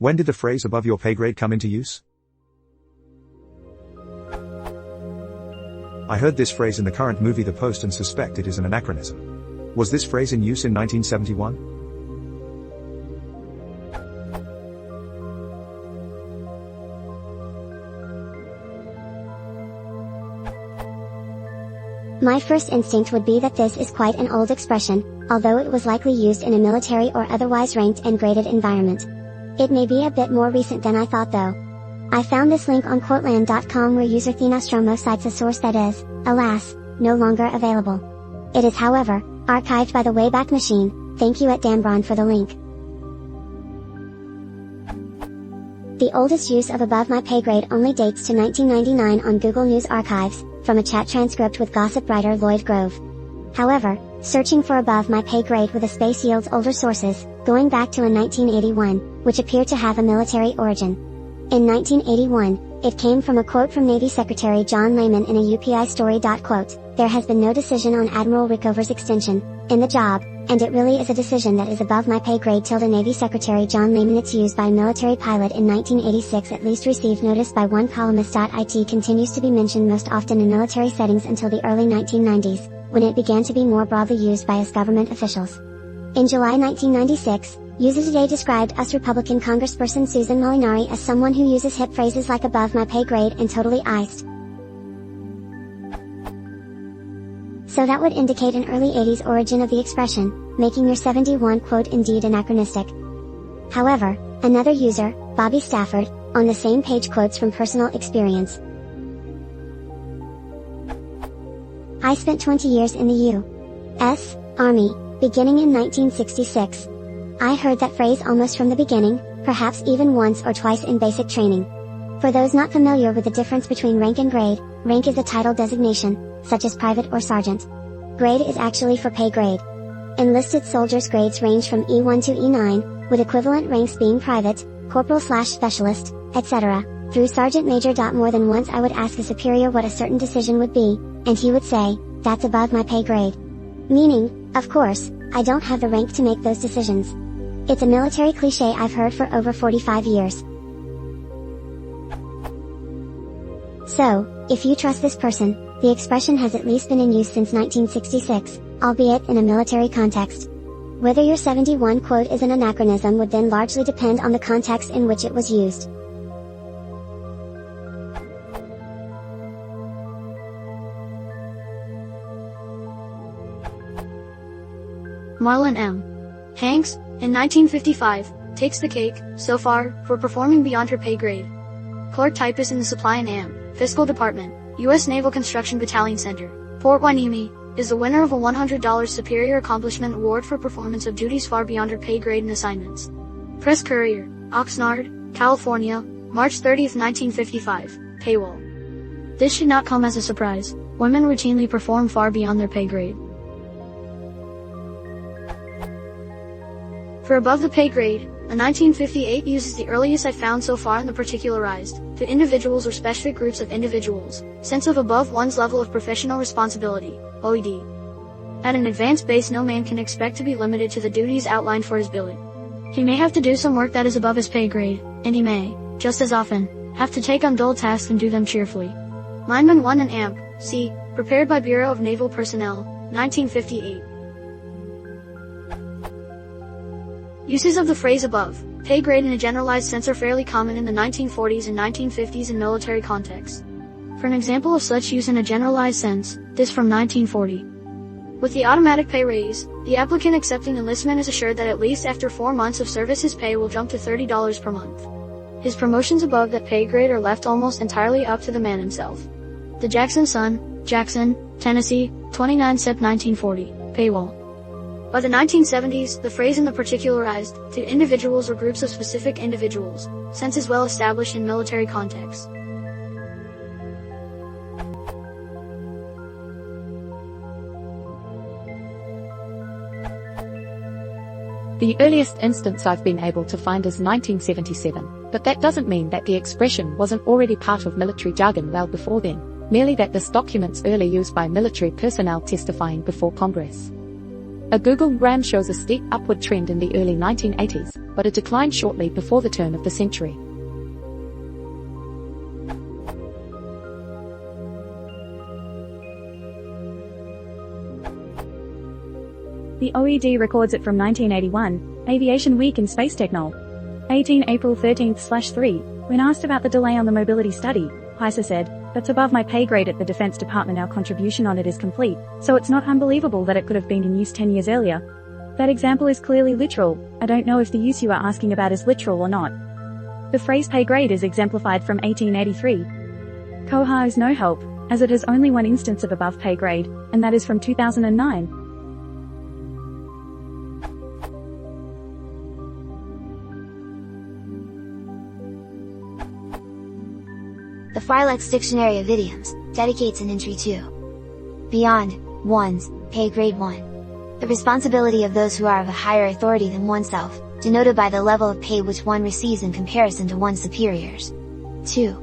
When did the phrase above your pay grade come into use? I heard this phrase in the current movie The Post and suspect it is an anachronism. Was this phrase in use in 1971? My first instinct would be that this is quite an old expression, although it was likely used in a military or otherwise ranked and graded environment. It may be a bit more recent than I thought though. I found this link on Quoteland.com where user Thenastromo cites a source that is, alas, no longer available. It is however, archived by the Wayback Machine. Thank you at Dambron for the link. The oldest use of above my pay grade only dates to 1999 on Google News Archives, from a chat transcript with gossip writer Lloyd Grove. However, searching for above my pay grade with a space yields older sources, going back to a 1981, which appear to have a military origin. In 1981, it came from a quote from Navy Secretary John Lehman in a UPI story. Quote, "There has been no decision on Admiral Rickover's extension, in the job, and it really is a decision that is above my pay grade." Navy Secretary John Lehman. Its use by a military pilot in 1986 at least received notice by one columnist. It continues to be mentioned most often in military settings until the early 1990s, when it began to be more broadly used by us government officials. In July 1996, User Today described US Republican Congressperson Susan Molinari as someone who uses hip phrases like above my pay grade and totally iced. So that would indicate an early 80s origin of the expression, making your 71 quote indeed anachronistic. However, another user, Bobby Stafford, on the same page quotes from personal experience. "I spent 20 years in the U.S. Army, beginning in 1966. I heard that phrase almost from the beginning, perhaps even once or twice in basic training. For those not familiar with the difference between rank and grade, rank is a title designation, such as private or sergeant. Grade is actually for pay grade. Enlisted soldiers' grades range from E1 to E9, with equivalent ranks being private, corporal/specialist, etc., through sergeant major. More than once I would ask a superior what a certain decision would be, and he would say, 'That's above my pay grade.' Meaning, of course, I don't have the rank to make those decisions. It's a military cliche I've heard for over 45 years. So, if you trust this person, the expression has at least been in use since 1966, albeit in a military context. Whether your 71 quote is an anachronism would then largely depend on the context in which it was used. Marlon M. Hanks, in 1955, takes the cake, so far, for performing beyond her pay grade. Clerk typist in the Supply and Am. Fiscal Department, U.S. Naval Construction Battalion Center, Fort Hueneme, is the winner of a $100 Superior Accomplishment Award for performance of duties far beyond her pay grade and assignments. Press Courier, Oxnard, California, March 30, 1955, paywall. This should not come as a surprise. Women routinely perform far beyond their pay grade. For above the pay grade, a 1958 use is the earliest I've found so far in the particularized, to individuals or specific groups of individuals, sense of above one's level of professional responsibility, OED. At an advanced base no man can expect to be limited to the duties outlined for his billet. He may have to do some work that is above his pay grade, and he may, just as often, have to take on dull tasks and do them cheerfully. Lineman 1 and AMP, C, prepared by Bureau of Naval Personnel, 1958. Uses of the phrase above pay grade in a generalized sense are fairly common in the 1940s and 1950s in military contexts. For an example of such use in a generalized sense, this from 1940. With the automatic pay raise, the applicant accepting enlistment is assured that at least after 4 months of service his pay will jump to $30 per month. His promotions above that pay grade are left almost entirely up to the man himself. The Jackson Sun, Jackson, Tennessee, 29 Sep 1940, paywall. By the 1970s, the phrase in the particularized, to individuals or groups of specific individuals, sense is well established in military contexts. The earliest instance I've been able to find is 1977, but that doesn't mean that the expression wasn't already part of military jargon well before then, merely that this document's early use by military personnel testifying before Congress. A Google brand shows a steep upward trend in the early 1980s, but it declined shortly before the turn of the century. The OED records it from 1981, Aviation Week in Space Technol. 18 April 13/3. When asked about the delay on the mobility study, Heiser said, "That's above my pay grade at the Defense Department. Our contribution on it is complete, so it's not unbelievable that it could have been in use 10 years earlier." That example is clearly literal. I don't know if the use you are asking about is literal or not. The phrase pay grade is exemplified from 1883. Koha is no help, as it has only one instance of above pay grade, and that is from 2009. The Frylex Dictionary of Idioms dedicates an entry to Beyond one's pay grade 1. The responsibility of those who are of a higher authority than oneself, denoted by the level of pay which one receives in comparison to one's superiors. 2.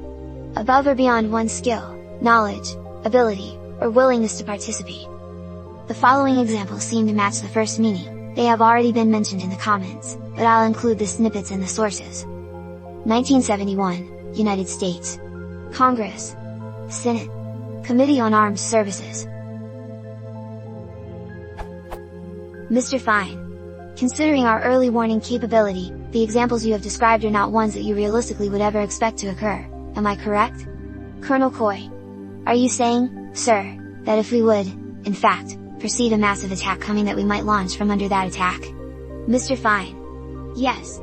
Above or beyond one's skill, knowledge, ability, or willingness to participate. The following examples seem to match the first meaning. They have already been mentioned in the comments, but I'll include the snippets in the sources. 1971, United States Congress, Senate, Committee on Armed Services. Mr. Fine. Considering our early warning capability, the examples you have described are not ones that you realistically would ever expect to occur, am I correct? Colonel Coy. Are you saying, sir, that if we would, in fact, perceive a massive attack coming that we might launch from under that attack? Mr. Fine. Yes.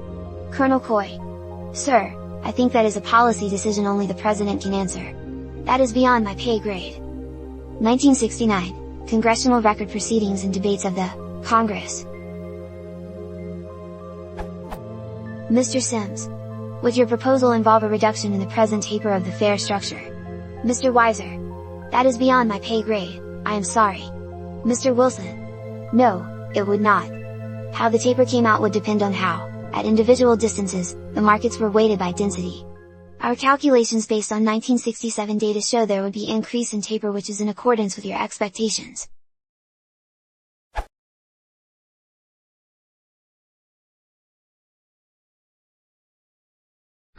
Colonel Coy. Sir, I think that is a policy decision only the President can answer. That is beyond my pay grade. 1969, Congressional Record Proceedings and Debates of the Congress. Mr. Sims. Would your proposal involve a reduction in the present taper of the fare structure? Mr. Weiser. That is beyond my pay grade, I am sorry. Mr. Wilson. No, it would not. How the taper came out would depend on how, at individual distances, the markets were weighted by density. Our calculations based on 1967 data show there would be increase in taper which is in accordance with your expectations.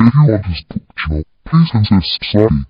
If you want this book channel, please consider subscribing.